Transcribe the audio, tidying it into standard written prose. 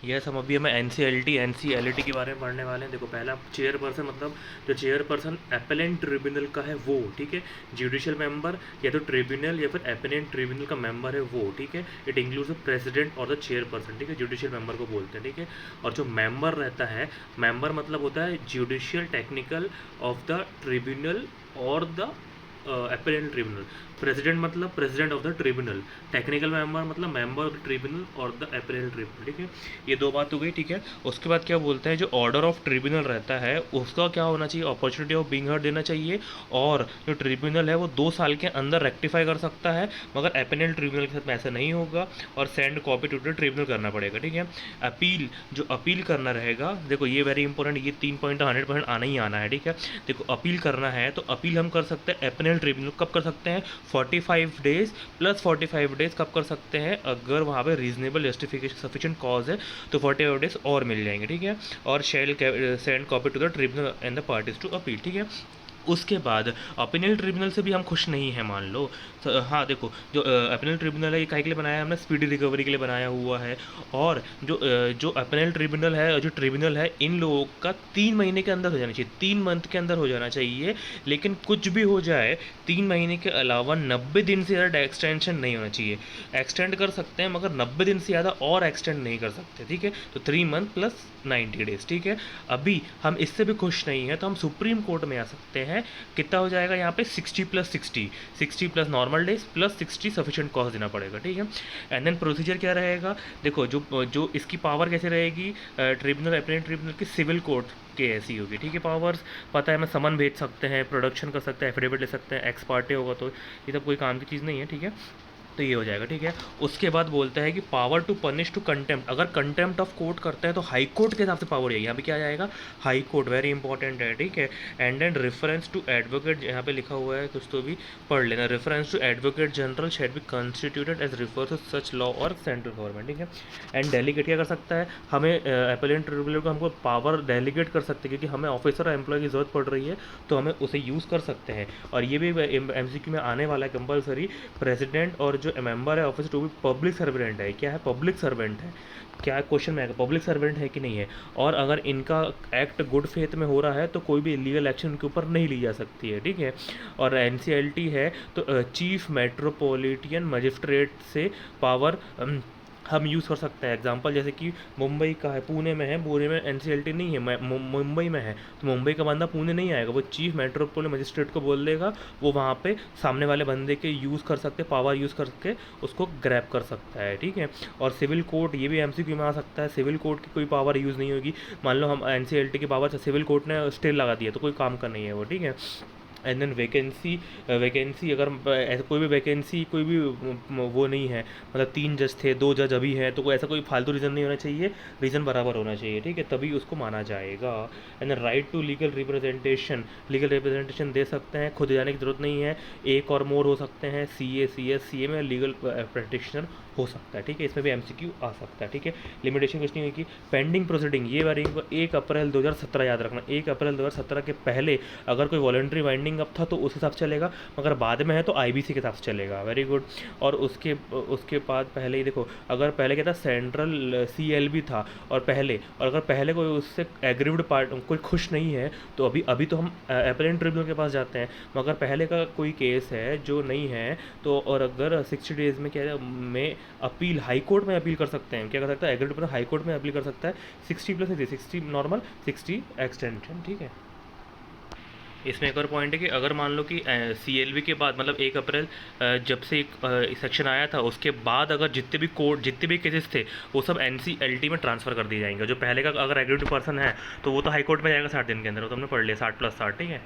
Yes, हम अभी हमें एनसीएलटी के बारे में पढ़ने वाले हैं। देखो, पहला चेयरपर्सन मतलब जो चेयरपर्सन एपेलेंट ट्रिब्यूनल का है वो, ठीक है। जुडिशियल मेंबर या तो ट्रिब्यूनल या फिर एपेलेंट ट्रिब्यूनल का मेंबर है वो, ठीक है। इट इंक्लूड्स द प्रेसिडेंट और द चेयरपर्सन, ठीक है। जुडिशियल मेंबर को बोलते हैं, ठीक है। और जो मेंबर रहता है, मेंबर मतलब होता है judicial technical of the tribunal और द एपेलेंट ट्रिब्यूनल। प्रेसिडेंट मतलब president of the tribunal, technical member मतलब मेंबर ऑफ द ट्रिब्यूनल और द एपेलेंट ट्रिब्यूनल, ठीक है। ये दो बात हो गई, ठीक है। उसके बाद क्या बोलते हैं, जो ऑर्डर ऑफ ट्रिब्यूनल रहता है उसका क्या होना चाहिए, अपॉर्चुनिटी ऑफ बीइंग हर्ड देना चाहिए। और जो ट्रिब्यूनल है वो 2 साल के अंदर रेक्टिफाई कर सकता है, मगर एपेलेंट ट्रिब्यूनल के साथ में ऐसा नहीं होगा और send copy to the tribunal करना पड़ेगा, ठीक है। अपील, जो अपील करना रहेगा, देखो ये वेरी इंपॉर्टेंट, ये 3 पॉइंट 100% आना ही आना है, ठीक है। देखो, अपील करना है तो अपील हम कर सकते हैं एपेलेंट ट्रिब्यूनल, कब कर सकते हैं, 45 डेज प्लस 45 डेज कब कर सकते हैं, अगर वहाँ पे रीजनेबल जस्टिफिकेशन सफिशिएंट कॉज है तो 45 डेज और मिल जाएंगे, ठीक है। और shall send copy to the tribunal and the parties to appeal, ठीक है। उसके बाद अपील ट्रिब्यूनल से भी हम खुश नहीं हैं, मान लो तो हाँ देखो, जो अपील ट्रिब्यूनल है ये काहे के लिए बनाया है हमने, स्पीडी रिकवरी के लिए बनाया हुआ है। और जो अपील ट्रिब्यूनल है और जो ट्रिब्यूनल है, इन लोगों का 3 महीने के अंदर हो जाना चाहिए, 3 मंथ के अंदर हो जाना चाहिए। लेकिन कुछ भी हो जाए, 3 महीने के अलावा 90 दिन से ज़्यादा एक्सटेंशन नहीं होना चाहिए। एक्सटेंड कर सकते हैं मगर 90 दिन से ज़्यादा और एक्सटेंड नहीं कर सकते, ठीक है। तो 3 मंथ प्लस 90 डेज, ठीक है। अभी हम इससे भी खुश नहीं हैं तो हम सुप्रीम कोर्ट में आ सकते हैं। कितना हो जाएगा यहाँ पे, 60 plus 60, 60 plus normal days plus 60 sufficient cost देना पड़ेगा, ठीक है। एंड देन प्रोसीजर क्या रहेगा, देखो जो इसकी पावर कैसे रहेगी, ट्रिब्यूनल एपेलेंट ट्रिब्यूनल की सिविल कोर्ट के ऐसी होगी, ठीक है। पावर्स पता है, हमें समन भेज सकते हैं, प्रोडक्शन कर सकते हैं, एफिडेविट ले सकते हैं, एक्स पार्टे होगा तो ये सब कोई काम की चीज़ नहीं है, ठीक है। तो ये हो जाएगा, ठीक है। उसके बाद बोलता है कि power to punish to contempt, अगर कंटेम्प्ट ऑफ कोर्ट करता है तो हाई कोर्ट के हिसाब से पावर है, यहाँ पे क्या आ जाएगा, हाई कोर्ट, वेरी इंपॉर्टेंट है, ठीक है। And and reference to advocate, यहाँ पे लिखा हुआ है कुछ तो भी पढ़ लेना, reference to advocate general shall be constituted as refer to such law और सेंट्रल गवर्नमेंट, ठीक है। एंड डेलीगेट क्या कर सकता है, हमें एपेलेंट ट्रिब्यूनल को हमको पावर डेलीगेट कर सकते हैं, क्योंकि हमें ऑफिसर और एम्प्लॉय की जरूरत पड़ रही है तो हमें उसे यूज़ कर सकते हैं। और ये भी एमसीक्यू में आने वाला है कंपलसरी, प्रेसिडेंट और जो मेंबर है ऑफिस टू भी पब्लिक सर्वेंट है, क्या है, पब्लिक सर्वेंट है, क्या क्वेश्चन में आएगा, पब्लिक सर्वेंट है कि नहीं है। और अगर इनका एक्ट गुड फेथ में हो रहा है तो कोई भी इलीगल एक्शन उनके ऊपर नहीं ली जा सकती है, ठीक है। और एनसीएलटी है तो चीफ मेट्रोपॉलिटन मजिस्ट्रेट से पावर हम यूज़ कर सकते हैं। एग्जांपल जैसे कि मुंबई का है, पुणे में है, पुणे में एनसीएलटी नहीं है, मुंबई में है तो मुंबई का बंदा पुणे नहीं आएगा, वो चीफ मेट्रोपॉलिटन मजिस्ट्रेट को बोल देगा, वो वहाँ पे सामने वाले बंदे के यूज़ कर सकते, पावर यूज़ करके उसको ग्रैब कर सकता है, ठीक है। और सिविल कोर्ट, ये भी एमसीक्यू में आ सकता है, सिविल कोर्ट की कोई पावर यूज़ नहीं होगी। मान लो हम एनसीएलटी की पावर से सिविल कोर्ट ने स्टे लगा दिया तो कोई काम का नहीं है वो, ठीक है। एंड देन वैकेंसी अगर ऐसा कोई भी वैकेंसी, कोई भी वो नहीं है, मतलब 3 जज थे, 2 जज अभी हैं, तो कोई ऐसा कोई फालतू रीज़न नहीं होना चाहिए, रीज़न बराबर होना चाहिए, ठीक है, तभी उसको माना जाएगा। And then right to legal representation दे सकते हैं, खुद जाने की जरूरत नहीं है, एक और मोर हो सकते हैं, CA में लीगल प्रैक्टिशनर हो सकता है, ठीक है। इसमें भी एमसीक्यू आ सकता है, ठीक है। लिमिटेशन कुछ नहीं होगी। पेंडिंग प्रोसीडिंग, ये बारी 1 अप्रैल 2017 याद रखना, 1 अप्रैल 2017 के पहले अगर कोई वॉलंटरी वाइंडिंग अप था तो उस हिसाब से चलेगा, मगर बाद में है तो आईबीसी के हिसाब से चलेगा, वेरी गुड। और उसके बाद पहले ही देखो, अगर पहले क्या था, सेंट्रल CLB था और अगर पहले कोई उससे एग्रीव्ड पार्ट कोई खुश नहीं है तो अभी तो हम एपेलेंट ट्रिब्यूनल के पास जाते हैं, मगर पहले का कोई केस है जो नहीं है तो, और अगर 60 डेज में क्या में अपील, हाई कोर्ट में अपील कर सकते हैं, क्या कर सकता है, एग्रीड पर हाई कोर्ट में अपील कर सकता है, 60 प्लस 60 नॉर्मल, 60 एक्सटेंशन, ठीक है। इसमें एक और पॉइंट है कि अगर मान लो कि CLB के बाद, मतलब 1 अप्रैल जब से एक सेक्शन आया था उसके बाद अगर जितने भी केसेस थे वो सब NCLT में ट्रांसफ़र कर दिए जाएंगे। जो पहले का अगर एग्रीड पर्सन है तो वो तो हाई कोर्ट में जाएगा 60 दिन के अंदर, वो तो हमने पढ़ लिया, 60 प्लस 60, ठीक है।